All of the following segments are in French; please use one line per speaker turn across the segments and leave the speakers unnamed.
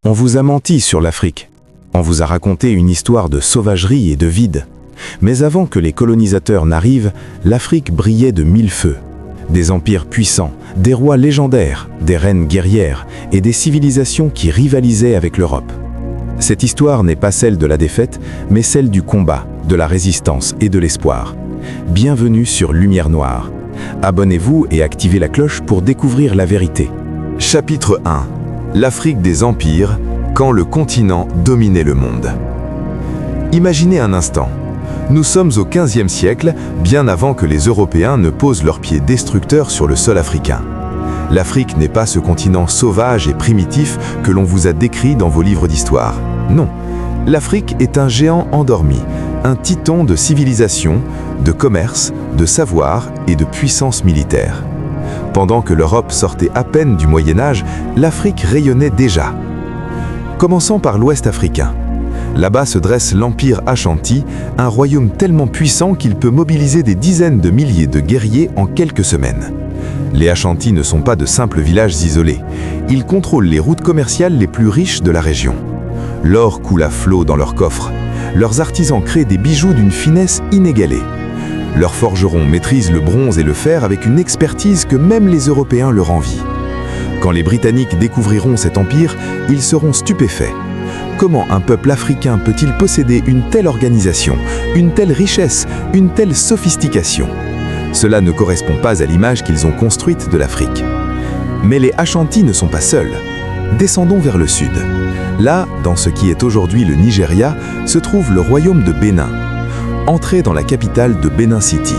On vous a menti sur l'Afrique. On vous a raconté une histoire de sauvagerie et de vide. Mais avant que les colonisateurs n'arrivent, l'Afrique brillait de mille feux. Des empires puissants, des rois légendaires, des reines guerrières et des civilisations qui rivalisaient avec l'Europe. Cette histoire n'est pas celle de la défaite, mais celle du combat, de la résistance et de l'espoir. Bienvenue sur Lumière Noire. Abonnez-vous et activez la cloche pour découvrir la vérité.
Chapitre 1. L'Afrique des empires, quand le continent dominait le monde. Imaginez un instant. Nous sommes au XVe siècle, bien avant que les Européens ne posent leurs pieds destructeurs sur le sol africain. L'Afrique n'est pas ce continent sauvage et primitif que l'on vous a décrit dans vos livres d'histoire. Non, l'Afrique est un géant endormi, un titan de civilisation, de commerce, de savoir et de puissance militaire. Pendant que l'Europe sortait à peine du Moyen-Âge, l'Afrique rayonnait déjà. Commençons par l'Ouest africain. Là-bas se dresse l'Empire Ashanti, un royaume tellement puissant qu'il peut mobiliser des dizaines de milliers de guerriers en quelques semaines. Les Ashanti ne sont pas de simples villages isolés. Ils contrôlent les routes commerciales les plus riches de la région. L'or coule à flot dans leurs coffres. Leurs artisans créent des bijoux d'une finesse inégalée. Leurs forgerons maîtrisent le bronze et le fer avec une expertise que même les Européens leur envient. Quand les Britanniques découvriront cet empire, ils seront stupéfaits. Comment un peuple africain peut-il posséder une telle organisation, une telle richesse, une telle sophistication? Cela ne correspond pas à l'image qu'ils ont construite de l'Afrique. Mais les Ashanti ne sont pas seuls. Descendons vers le sud. Là, dans ce qui est aujourd'hui le Nigeria, se trouve le royaume de Bénin. Entrez dans la capitale de Benin City.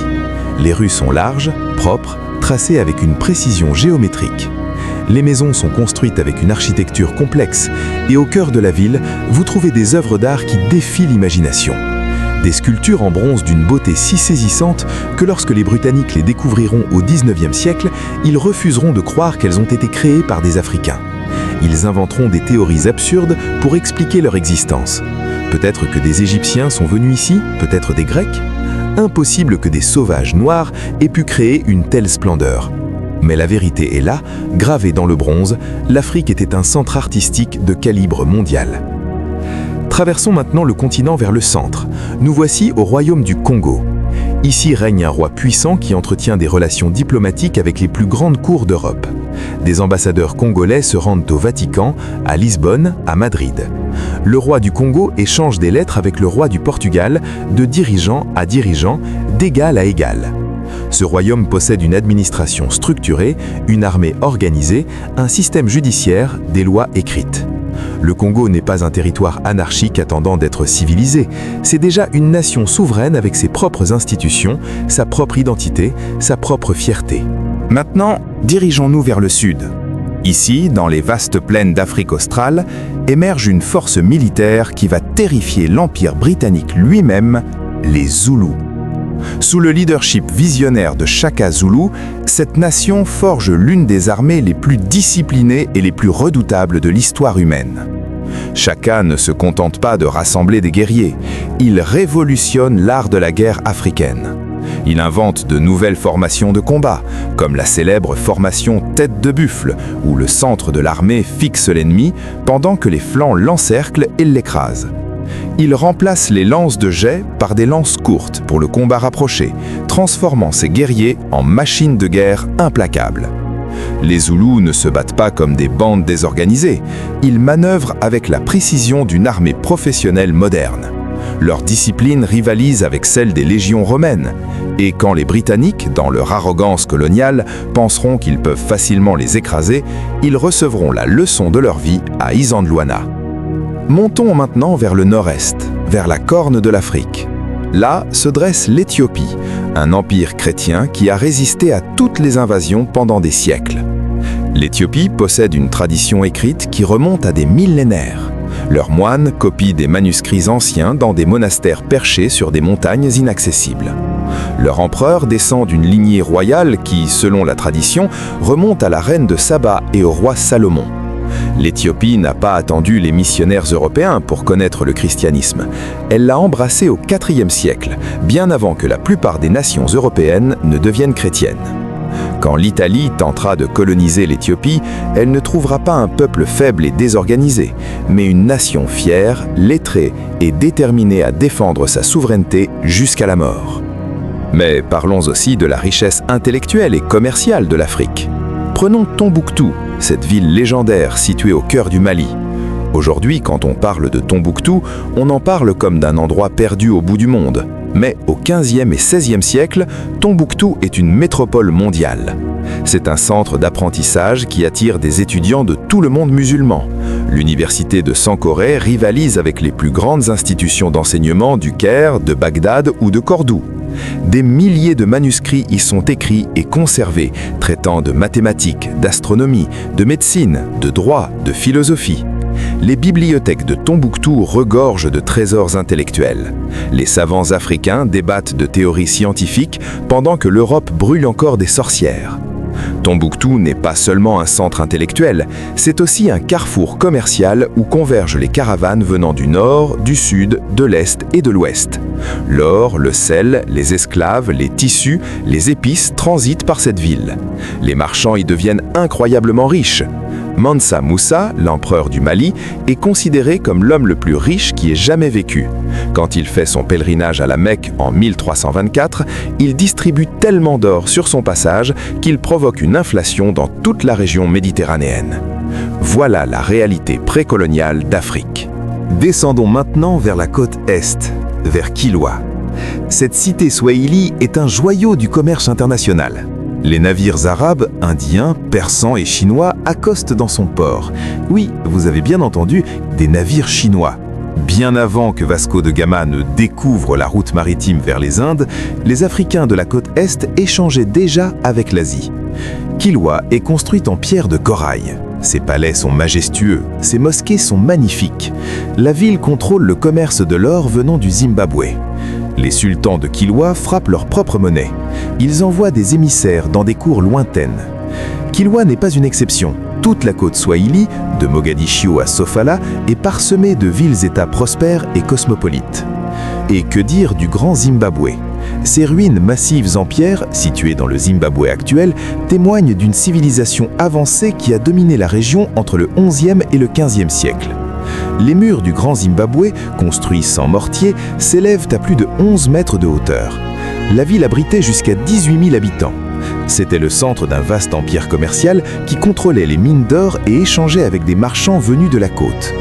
Les rues sont larges, propres, tracées avec une précision géométrique. Les maisons sont construites avec une architecture complexe et au cœur de la ville, vous trouvez des œuvres d'art qui défient l'imagination. Des sculptures en bronze d'une beauté si saisissante que lorsque les Britanniques les découvriront au XIXe siècle, ils refuseront de croire qu'elles ont été créées par des Africains. Ils inventeront des théories absurdes pour expliquer leur existence. Peut-être que des Égyptiens sont venus ici, peut-être des Grecs. Impossible que des sauvages noirs aient pu créer une telle splendeur. Mais la vérité est là, gravée dans le bronze, l'Afrique était un centre artistique de calibre mondial. Traversons maintenant le continent vers le centre. Nous voici au royaume du Congo. Ici règne un roi puissant qui entretient des relations diplomatiques avec les plus grandes cours d'Europe. Des ambassadeurs congolais se rendent au Vatican, à Lisbonne, à Madrid. Le roi du Congo échange des lettres avec le roi du Portugal, de dirigeant à dirigeant, d'égal à égal. Ce royaume possède une administration structurée, une armée organisée, un système judiciaire, des lois écrites. Le Congo n'est pas un territoire anarchique attendant d'être civilisé, c'est déjà une nation souveraine avec ses propres institutions, sa propre identité, sa propre fierté.
Maintenant, dirigeons-nous vers le sud. Ici, dans les vastes plaines d'Afrique australe, émerge une force militaire qui va terrifier l'Empire britannique lui-même, les Zoulous. Sous le leadership visionnaire de Shaka Zulu, cette nation forge l'une des armées les plus disciplinées et les plus redoutables de l'histoire humaine. Shaka ne se contente pas de rassembler des guerriers, il révolutionne l'art de la guerre africaine. Il invente de nouvelles formations de combat, comme la célèbre formation tête de buffle, où le centre de l'armée fixe l'ennemi pendant que les flancs l'encerclent et l'écrasent. Il remplace les lances de jet par des lances courtes pour le combat rapproché, transformant ses guerriers en machines de guerre implacables. Les Zoulous ne se battent pas comme des bandes désorganisées, ils manœuvrent avec la précision d'une armée professionnelle moderne. Leur discipline rivalise avec celle des légions romaines, et quand les Britanniques, dans leur arrogance coloniale, penseront qu'ils peuvent facilement les écraser, ils recevront la leçon de leur vie à Isandlwana. Montons maintenant vers le nord-est, vers la corne de l'Afrique. Là se dresse l'Éthiopie, un empire chrétien qui a résisté à toutes les invasions pendant des siècles. L'Éthiopie possède une tradition écrite qui remonte à des millénaires. Leurs moines copient des manuscrits anciens dans des monastères perchés sur des montagnes inaccessibles. Leur empereur descend d'une lignée royale qui, selon la tradition, remonte à la reine de Saba et au roi Salomon. L'Éthiopie n'a pas attendu les missionnaires européens pour connaître le christianisme. Elle l'a embrassé au IVe siècle, bien avant que la plupart des nations européennes ne deviennent chrétiennes. Quand l'Italie tentera de coloniser l'Éthiopie, elle ne trouvera pas un peuple faible et désorganisé, mais une nation fière, lettrée et déterminée à défendre sa souveraineté jusqu'à la mort. Mais parlons aussi de la richesse intellectuelle et commerciale de l'Afrique. Prenons Tombouctou, cette ville légendaire située au cœur du Mali. Aujourd'hui, quand on parle de Tombouctou, on en parle comme d'un endroit perdu au bout du monde. Mais au XVe et XVIe siècle, Tombouctou est une métropole mondiale. C'est un centre d'apprentissage qui attire des étudiants de tout le monde musulman. L'université de Sankoré rivalise avec les plus grandes institutions d'enseignement du Caire, de Bagdad ou de Cordoue. Des milliers de manuscrits y sont écrits et conservés, traitant de mathématiques, d'astronomie, de médecine, de droit, de philosophie. Les bibliothèques de Tombouctou regorgent de trésors intellectuels. Les savants africains débattent de théories scientifiques pendant que l'Europe brûle encore des sorcières. Tombouctou n'est pas seulement un centre intellectuel, c'est aussi un carrefour commercial où convergent les caravanes venant du nord, du sud, de l'est et de l'ouest. L'or, le sel, les esclaves, les tissus, les épices transitent par cette ville. Les marchands y deviennent incroyablement riches. Mansa Moussa, l'empereur du Mali, est considéré comme l'homme le plus riche qui ait jamais vécu. Quand il fait son pèlerinage à la Mecque en 1324, il distribue tellement d'or sur son passage qu'il provoque une inflation dans toute la région méditerranéenne. Voilà la réalité précoloniale d'Afrique. Descendons maintenant vers la côte est, vers Kilwa. Cette cité swahili est un joyau du commerce international. Les navires arabes, indiens, persans et chinois accostent dans son port. Oui, vous avez bien entendu, des navires chinois. Bien avant que Vasco de Gama ne découvre la route maritime vers les Indes, les Africains de la côte Est échangeaient déjà avec l'Asie. Kilwa est construite en pierre de corail. Ses palais sont majestueux, ses mosquées sont magnifiques. La ville contrôle le commerce de l'or venant du Zimbabwe. Les sultans de Kilwa frappent leur propre monnaie. Ils envoient des émissaires dans des cours lointaines. Kilwa n'est pas une exception. Toute la côte swahili, de Mogadiscio à Sofala, est parsemée de villes-États prospères et cosmopolites. Et que dire du grand Zimbabwe ? Ces ruines massives en pierre, situées dans le Zimbabwe actuel, témoignent d'une civilisation avancée qui a dominé la région entre le XIe et le XVe siècle. Les murs du Grand Zimbabwe, construits sans mortier, s'élèvent à plus de 11 mètres de hauteur. La ville abritait jusqu'à 18 000 habitants. C'était le centre d'un vaste empire commercial qui contrôlait les mines d'or et échangeait avec des marchands venus de la côte.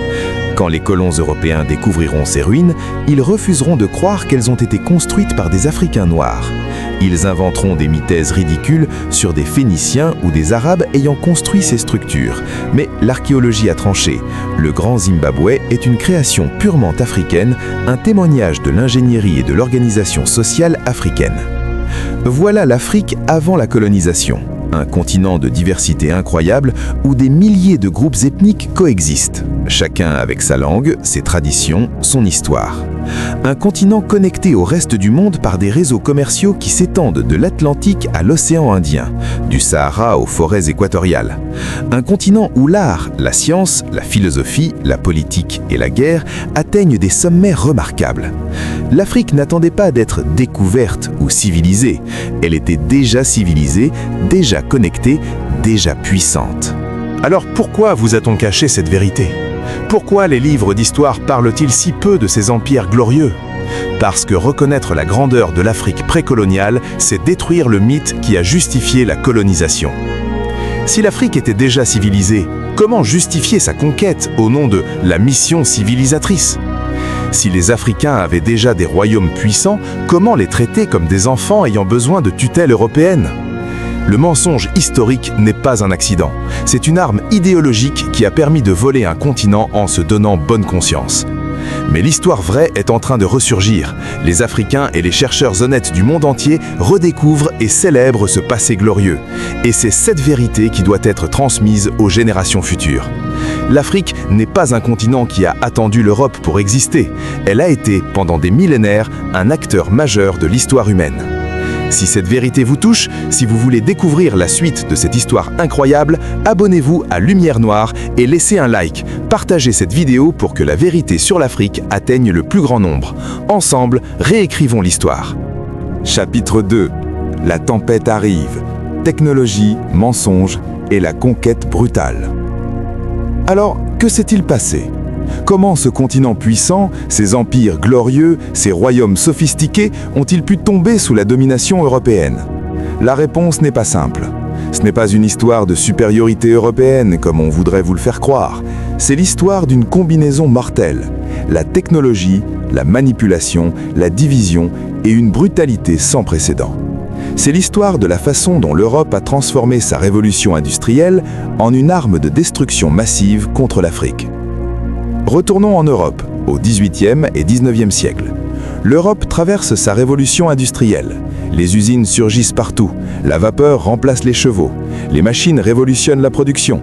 Quand les colons européens découvriront ces ruines, ils refuseront de croire qu'elles ont été construites par des Africains noirs. Ils inventeront des mythèses ridicules sur des Phéniciens ou des Arabes ayant construit ces structures. Mais l'archéologie a tranché. Le Grand Zimbabwe est une création purement africaine, un témoignage de l'ingénierie et de l'organisation sociale africaine. Voilà l'Afrique avant la colonisation. Un continent de diversité incroyable où des milliers de groupes ethniques coexistent, chacun avec sa langue, ses traditions, son histoire. Un continent connecté au reste du monde par des réseaux commerciaux qui s'étendent de l'Atlantique à l'océan Indien, du Sahara aux forêts équatoriales. Un continent où l'art, la science, la philosophie, la politique et la guerre atteignent des sommets remarquables. L'Afrique n'attendait pas d'être découverte ou civilisée. Elle était déjà civilisée, déjà connectée, déjà puissante. Alors pourquoi vous a-t-on caché cette vérité ? Pourquoi les livres d'histoire parlent-ils si peu de ces empires glorieux ? Parce que reconnaître la grandeur de l'Afrique précoloniale, c'est détruire le mythe qui a justifié la colonisation. Si l'Afrique était déjà civilisée, comment justifier sa conquête au nom de la mission civilisatrice ? Si les Africains avaient déjà des royaumes puissants, comment les traiter comme des enfants ayant besoin de tutelle européenne ? Le mensonge historique n'est pas un accident. C'est une arme idéologique qui a permis de voler un continent en se donnant bonne conscience. Mais l'histoire vraie est en train de ressurgir. Les Africains et les chercheurs honnêtes du monde entier redécouvrent et célèbrent ce passé glorieux. Et c'est cette vérité qui doit être transmise aux générations futures. L'Afrique n'est pas un continent qui a attendu l'Europe pour exister. Elle a été, pendant des millénaires, un acteur majeur de l'histoire humaine. Si cette vérité vous touche, si vous voulez découvrir la suite de cette histoire incroyable, abonnez-vous à Lumière Noire et laissez un like. Partagez cette vidéo pour que la vérité sur l'Afrique atteigne le plus grand nombre. Ensemble, réécrivons l'histoire.
Chapitre 2. La tempête arrive.
technologie, mensonges et la conquête brutale. Alors, que s'est-il passé ? Comment ce continent puissant, ces empires glorieux, ces royaumes sophistiqués ont-ils pu tomber sous la domination européenne ? La réponse n'est pas simple. Ce n'est pas une histoire de supériorité européenne comme on voudrait vous le faire croire. C'est l'histoire d'une combinaison mortelle. La technologie, la manipulation, la division et une brutalité sans précédent. C'est l'histoire de la façon dont l'Europe a transformé sa révolution industrielle en une arme de destruction massive contre l'Afrique. Retournons en Europe, au XVIIIe et XIXe siècle. L'Europe traverse sa révolution industrielle. Les usines surgissent partout, la vapeur remplace les chevaux, les machines révolutionnent la production.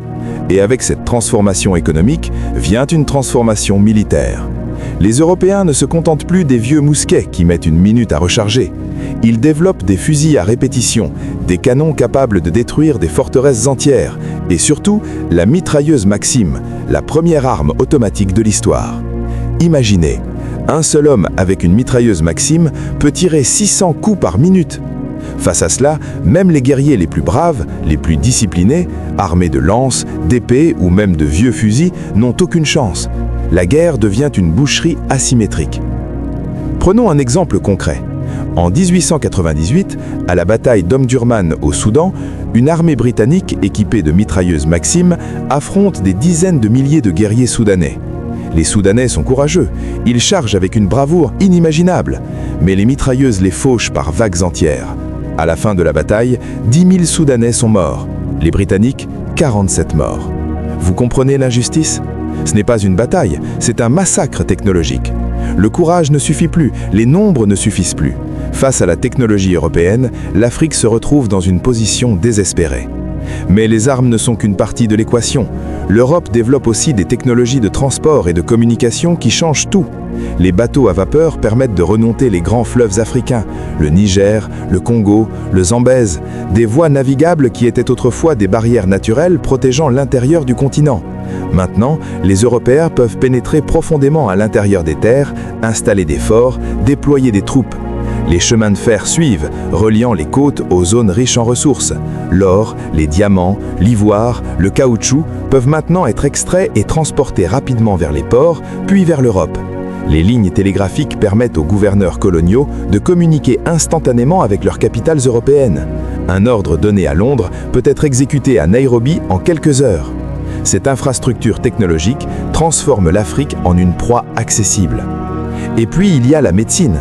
Et avec cette transformation économique vient une transformation militaire. Les Européens ne se contentent plus des vieux mousquets qui mettent une minute à recharger. Ils développent des fusils à répétition, des canons capables de détruire des forteresses entières, et surtout la mitrailleuse Maxim, la première arme automatique de l'histoire. Imaginez, un seul homme avec une mitrailleuse Maxim peut tirer 600 coups par minute. Face à cela, même les guerriers les plus braves, les plus disciplinés, armés de lances, d'épées ou même de vieux fusils, n'ont aucune chance. La guerre devient une boucherie asymétrique. Prenons un exemple concret. En 1898, à la bataille d'Omdurman au Soudan, une armée britannique équipée de mitrailleuses Maxim affronte des dizaines de milliers de guerriers soudanais. Les Soudanais sont courageux, ils chargent avec une bravoure inimaginable, mais les mitrailleuses les fauchent par vagues entières. À la fin de la bataille, 10 000 Soudanais sont morts. Les Britanniques, 47 morts. Vous comprenez l'injustice ? Ce n'est pas une bataille, c'est un massacre technologique. Le courage ne suffit plus, les nombres ne suffisent plus. Face à la technologie européenne, l'Afrique se retrouve dans une position désespérée. Mais les armes ne sont qu'une partie de l'équation. L'Europe développe aussi des technologies de transport et de communication qui changent tout. Les bateaux à vapeur permettent de remonter les grands fleuves africains, le Niger, le Congo, le Zambèze, des voies navigables qui étaient autrefois des barrières naturelles protégeant l'intérieur du continent. Maintenant, les Européens peuvent pénétrer profondément à l'intérieur des terres, installer des forts, déployer des troupes. Les chemins de fer suivent, reliant les côtes aux zones riches en ressources. L'or, les diamants, l'ivoire, le caoutchouc peuvent maintenant être extraits et transportés rapidement vers les ports, puis vers l'Europe. Les lignes télégraphiques permettent aux gouverneurs coloniaux de communiquer instantanément avec leurs capitales européennes. Un ordre donné à Londres peut être exécuté à Nairobi en quelques heures. Cette infrastructure technologique transforme l'Afrique en une proie accessible. Et puis il y a la médecine.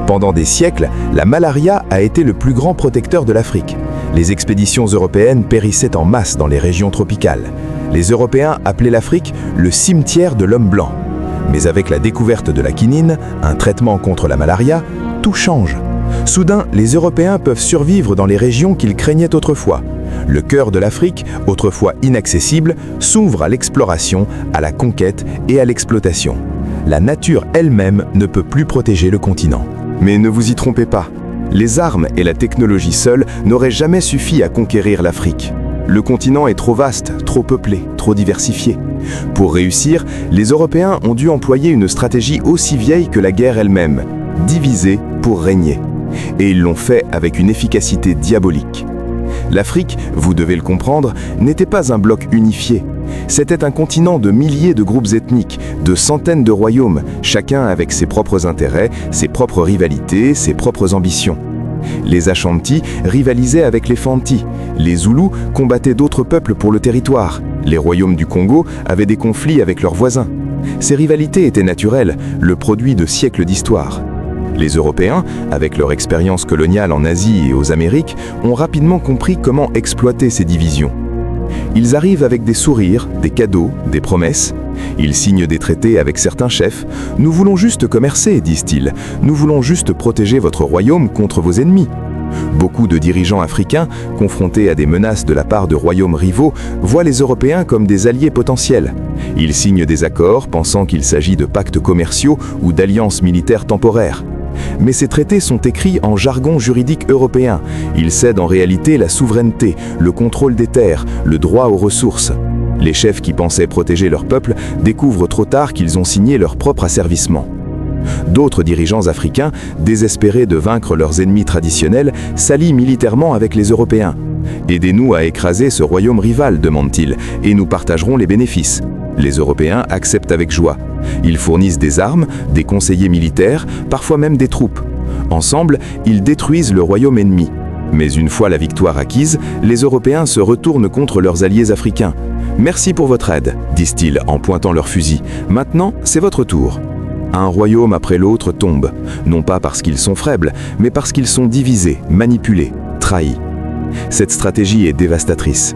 Pendant des siècles, la malaria a été le plus grand protecteur de l'Afrique. Les expéditions européennes périssaient en masse dans les régions tropicales. Les Européens appelaient l'Afrique le cimetière de l'homme blanc. Mais avec la découverte de la quinine, un traitement contre la malaria, tout change. Soudain, les Européens peuvent survivre dans les régions qu'ils craignaient autrefois. Le cœur de l'Afrique, autrefois inaccessible, s'ouvre à l'exploration, à la conquête et à l'exploitation. La nature elle-même ne peut plus protéger le continent. Mais ne vous y trompez pas, les armes et la technologie seules n'auraient jamais suffi à conquérir l'Afrique. Le continent est trop vaste, trop peuplé, trop diversifié. Pour réussir, les Européens ont dû employer une stratégie aussi vieille que la guerre elle-même, diviser pour régner. Et ils l'ont fait avec une efficacité diabolique. L'Afrique, vous devez le comprendre, n'était pas un bloc unifié. C'était un continent de milliers de groupes ethniques, de centaines de royaumes, chacun avec ses propres intérêts, ses propres rivalités, ses propres ambitions. Les Ashanti rivalisaient avec les Fanti, les Zoulous combattaient d'autres peuples pour le territoire, les royaumes du Congo avaient des conflits avec leurs voisins. Ces rivalités étaient naturelles, le produit de siècles d'histoire. Les Européens, avec leur expérience coloniale en Asie et aux Amériques, ont rapidement compris comment exploiter ces divisions. Ils arrivent avec des sourires, des cadeaux, des promesses. Ils signent des traités avec certains chefs. « Nous voulons juste commercer », disent-ils. « Nous voulons juste protéger votre royaume contre vos ennemis. » Beaucoup de dirigeants africains, confrontés à des menaces de la part de royaumes rivaux, voient les Européens comme des alliés potentiels. Ils signent des accords pensant qu'il s'agit de pactes commerciaux ou d'alliances militaires temporaires. Mais ces traités sont écrits en jargon juridique européen. Ils cèdent en réalité la souveraineté, le contrôle des terres, le droit aux ressources. Les chefs qui pensaient protéger leur peuple découvrent trop tard qu'ils ont signé leur propre asservissement. D'autres dirigeants africains, désespérés de vaincre leurs ennemis traditionnels, s'allient militairement avec les Européens. Aidez-nous à écraser ce royaume rival, demande-t-il, et nous partagerons les bénéfices. Les Européens acceptent avec joie. Ils fournissent des armes, des conseillers militaires, parfois même des troupes. Ensemble, ils détruisent le royaume ennemi. Mais une fois la victoire acquise, les Européens se retournent contre leurs alliés africains. « Merci pour votre aide », disent-ils en pointant leurs fusils. « Maintenant, c'est votre tour. » Un royaume après l'autre tombe, non pas parce qu'ils sont faibles, mais parce qu'ils sont divisés, manipulés, trahis. Cette stratégie est dévastatrice.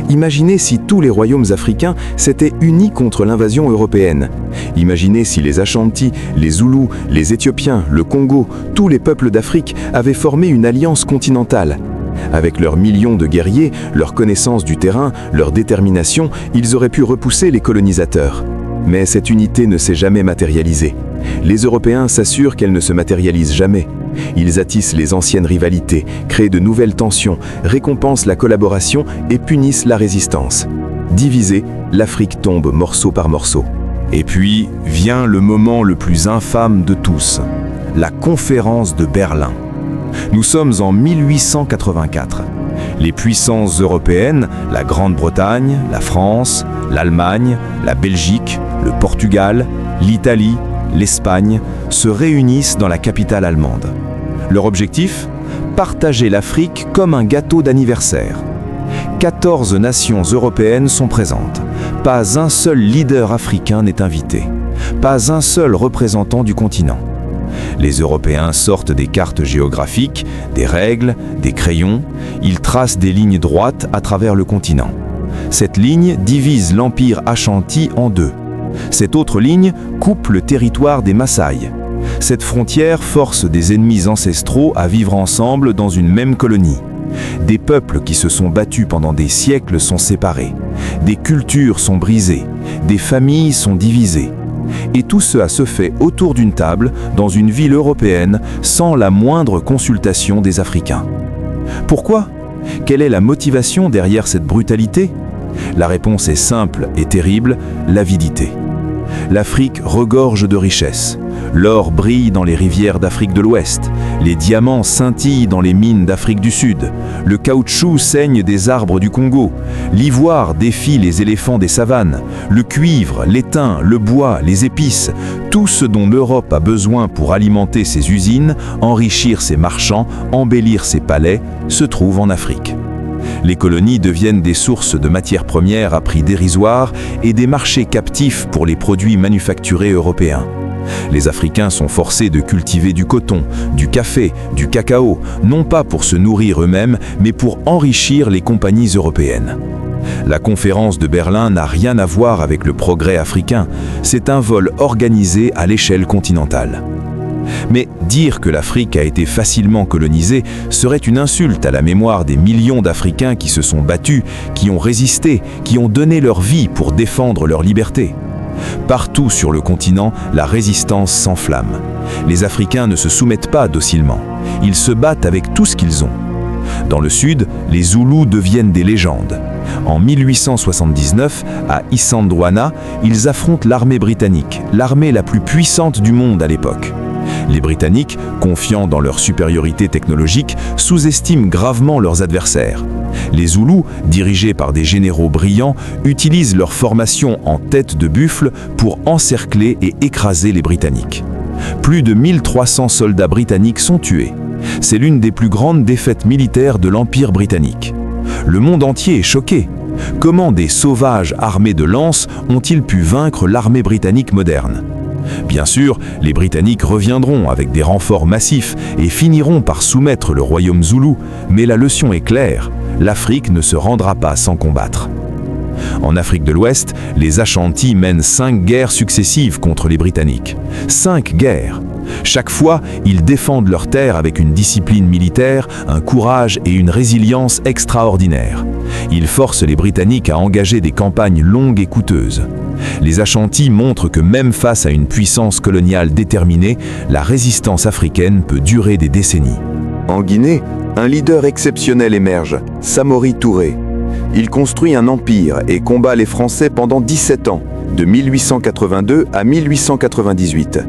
Imaginez si tous les royaumes africains s'étaient unis contre l'invasion européenne. Imaginez si les Ashanti, les Zoulous, les Éthiopiens, le Congo, tous les peuples d'Afrique avaient formé une alliance continentale. Avec leurs millions de guerriers, leur connaissance du terrain, leur détermination, ils auraient pu repousser les colonisateurs. Mais cette unité ne s'est jamais matérialisée. Les Européens s'assurent qu'elle ne se matérialise jamais. Ils attissent les anciennes rivalités, créent de nouvelles tensions, récompensent la collaboration et punissent la résistance. Divisée, l'Afrique tombe morceau par morceau. Et puis vient le moment le plus infâme de tous, la conférence de Berlin. Nous sommes en 1884. Les puissances européennes, la Grande-Bretagne, la France, l'Allemagne, la Belgique, le Portugal, l'Italie, l'Espagne, se réunissent dans la capitale allemande. Leur objectif ? Partager l'Afrique comme un gâteau d'anniversaire. 14 nations européennes sont présentes. Pas un seul leader africain n'est invité. Pas un seul représentant du continent. Les Européens sortent des cartes géographiques, des règles, des crayons. Ils tracent des lignes droites à travers le continent. Cette ligne divise l'empire Ashanti en deux. Cette autre ligne coupe le territoire des Maasai. Cette frontière force des ennemis ancestraux à vivre ensemble dans une même colonie. Des peuples qui se sont battus pendant des siècles sont séparés. Des cultures sont brisées. Des familles sont divisées. Et tout cela se fait autour d'une table, dans une ville européenne, sans la moindre consultation des Africains. Pourquoi ? Quelle est la motivation derrière cette brutalité ? La réponse est simple et terrible, l'avidité. L'Afrique regorge de richesses. L'or brille dans les rivières d'Afrique de l'Ouest. Les diamants scintillent dans les mines d'Afrique du Sud. Le caoutchouc saigne des arbres du Congo. L'ivoire défie les éléphants des savanes. Le cuivre, l'étain, le bois, les épices, tout ce dont l'Europe a besoin pour alimenter ses usines, enrichir ses marchands, embellir ses palais, se trouve en Afrique. Les colonies deviennent des sources de matières premières à prix dérisoires et des marchés captifs pour les produits manufacturés européens. Les Africains sont forcés de cultiver du coton, du café, du cacao, non pas pour se nourrir eux-mêmes, mais pour enrichir les compagnies européennes. La conférence de Berlin n'a rien à voir avec le progrès africain, c'est un vol organisé à l'échelle continentale. Mais dire que l'Afrique a été facilement colonisée serait une insulte à la mémoire des millions d'Africains qui se sont battus, qui ont résisté, qui ont donné leur vie pour défendre leur liberté. Partout sur le continent, la résistance s'enflamme. Les Africains ne se soumettent pas docilement. Ils se battent avec tout ce qu'ils ont. Dans le sud, les Zoulous deviennent des légendes. En 1879, à Isandlwana, ils affrontent l'armée britannique, l'armée la plus puissante du monde à l'époque. Les Britanniques, confiants dans leur supériorité technologique, sous-estiment gravement leurs adversaires. Les Zoulous, dirigés par des généraux brillants, utilisent leur formation en tête de buffle pour encercler et écraser les Britanniques. Plus de 1300 soldats britanniques sont tués. C'est l'une des plus grandes défaites militaires de l'Empire britannique. Le monde entier est choqué. Comment des sauvages armés de lances ont-ils pu vaincre l'armée britannique moderne ? Bien sûr, les Britanniques reviendront avec des renforts massifs et finiront par soumettre le royaume zoulou, mais la leçon est claire, l'Afrique ne se rendra pas sans combattre. En Afrique de l'Ouest, les Ashanti mènent 5 guerres successives contre les Britanniques. 5 guerres. Chaque fois, ils défendent leurs terres avec une discipline militaire, un courage et une résilience extraordinaires. Ils forcent les Britanniques à engager des campagnes longues et coûteuses. Les Ashanti montrent que même face à une puissance coloniale déterminée, la résistance africaine peut durer des décennies.
En Guinée, un leader exceptionnel émerge, Samori Touré. Il construit un empire et combat les Français pendant 17 ans, de 1882 à 1898.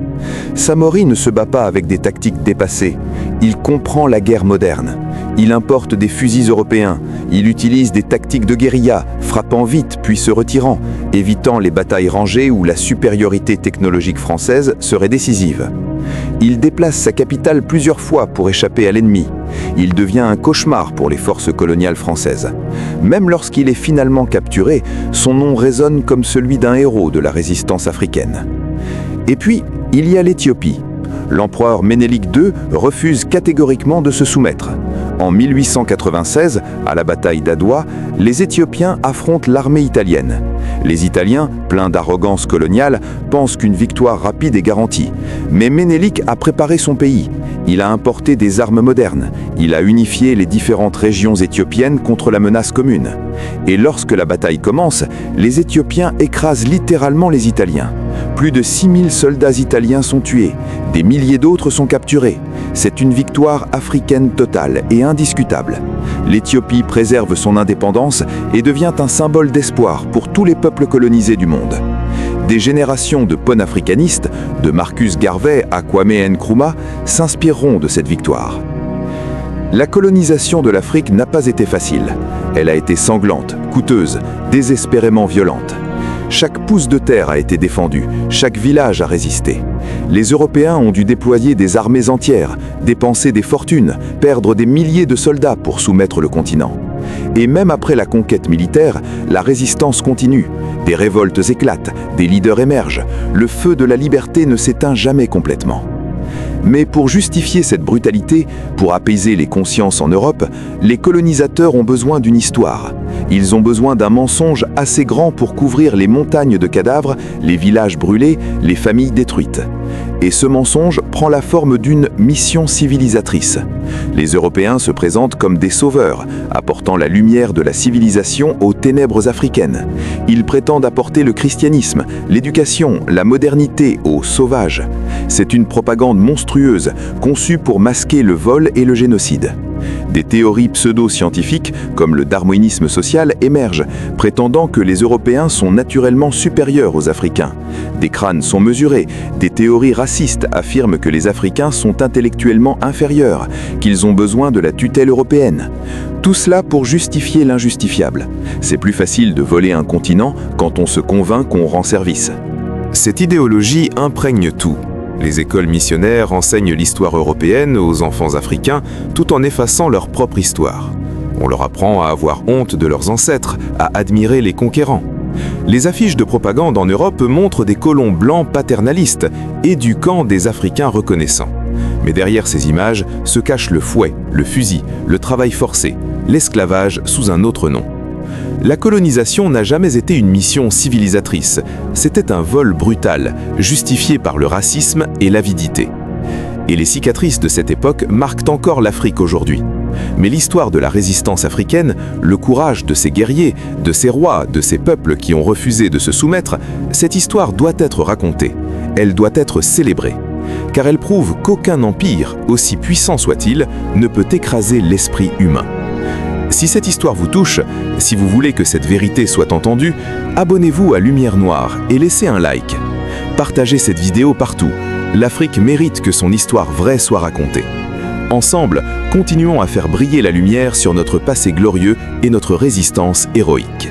Samori ne se bat pas avec des tactiques dépassées. Il comprend la guerre moderne. Il importe des fusils européens, il utilise des tactiques de guérilla, frappant vite puis se retirant, évitant les batailles rangées où la supériorité technologique française serait décisive. Il déplace sa capitale plusieurs fois pour échapper à l'ennemi. Il devient un cauchemar pour les forces coloniales françaises. Même lorsqu'il est finalement capturé, son nom résonne comme celui d'un héros de la résistance africaine. Et puis, il y a l'Éthiopie. L'empereur Ménélik II refuse catégoriquement de se soumettre. En 1896, à la bataille d'Adwa, les Éthiopiens affrontent l'armée italienne. Les Italiens, pleins d'arrogance coloniale, pensent qu'une victoire rapide est garantie. Mais Ménélik a préparé son pays. Il a importé des armes modernes. Il a unifié les différentes régions éthiopiennes contre la menace commune. Et lorsque la bataille commence, les Éthiopiens écrasent littéralement les Italiens. Plus de 6000 soldats italiens sont tués. Des milliers d'autres sont capturés. C'est une victoire africaine totale et indiscutable. L'Éthiopie préserve son indépendance et devient un symbole d'espoir pour tous les peuples colonisés du monde. Des générations de panafricanistes, de Marcus Garvey à Kwame Nkrumah, s'inspireront de cette victoire. La colonisation de l'Afrique n'a pas été facile. Elle a été sanglante, coûteuse, désespérément violente. Chaque pouce de terre a été défendu, chaque village a résisté. Les Européens ont dû déployer des armées entières, dépenser des fortunes, perdre des milliers de soldats pour soumettre le continent. Et même après la conquête militaire, la résistance continue. Des révoltes éclatent, des leaders émergent. Le feu de la liberté ne s'éteint jamais complètement. Mais pour justifier cette brutalité, pour apaiser les consciences en Europe, les colonisateurs ont besoin d'une histoire. Ils ont besoin d'un mensonge assez grand pour couvrir les montagnes de cadavres, les villages brûlés, les familles détruites. Et ce mensonge prend la forme d'une mission civilisatrice. Les Européens se présentent comme des sauveurs, apportant la lumière de la civilisation aux ténèbres africaines. Ils prétendent apporter le christianisme, l'éducation, la modernité aux sauvages. C'est une propagande monstrueuse, conçue pour masquer le vol et le génocide. Des théories pseudo-scientifiques, comme le darwinisme social, émergent, prétendant que les Européens sont naturellement supérieurs aux Africains. Des crânes sont mesurés, des théories racistes affirment que les Africains sont intellectuellement inférieurs, qu'ils ont besoin de la tutelle européenne. Tout cela pour justifier l'injustifiable. C'est plus facile de voler un continent quand on se convainc qu'on rend service.
Cette idéologie imprègne tout. Les écoles missionnaires enseignent l'histoire européenne aux enfants africains tout en effaçant leur propre histoire. On leur apprend à avoir honte de leurs ancêtres, à admirer les conquérants. Les affiches de propagande en Europe montrent des colons blancs paternalistes, éduquant des Africains reconnaissants. Mais derrière ces images se cache le fouet, le fusil, le travail forcé, l'esclavage sous un autre nom. La colonisation n'a jamais été une mission civilisatrice, c'était un vol brutal, justifié par le racisme et l'avidité. Et les cicatrices de cette époque marquent encore l'Afrique aujourd'hui. Mais l'histoire de la résistance africaine, le courage de ces guerriers, de ces rois, de ces peuples qui ont refusé de se soumettre, cette histoire doit être racontée, elle doit être célébrée. Car elle prouve qu'aucun empire, aussi puissant soit-il, ne peut écraser l'esprit humain. Si cette histoire vous touche, si vous voulez que cette vérité soit entendue, abonnez-vous à Lumière Noire et laissez un like. Partagez cette vidéo partout. L'Afrique mérite que son histoire vraie soit racontée. Ensemble, continuons à faire briller la lumière sur notre passé glorieux et notre résistance héroïque.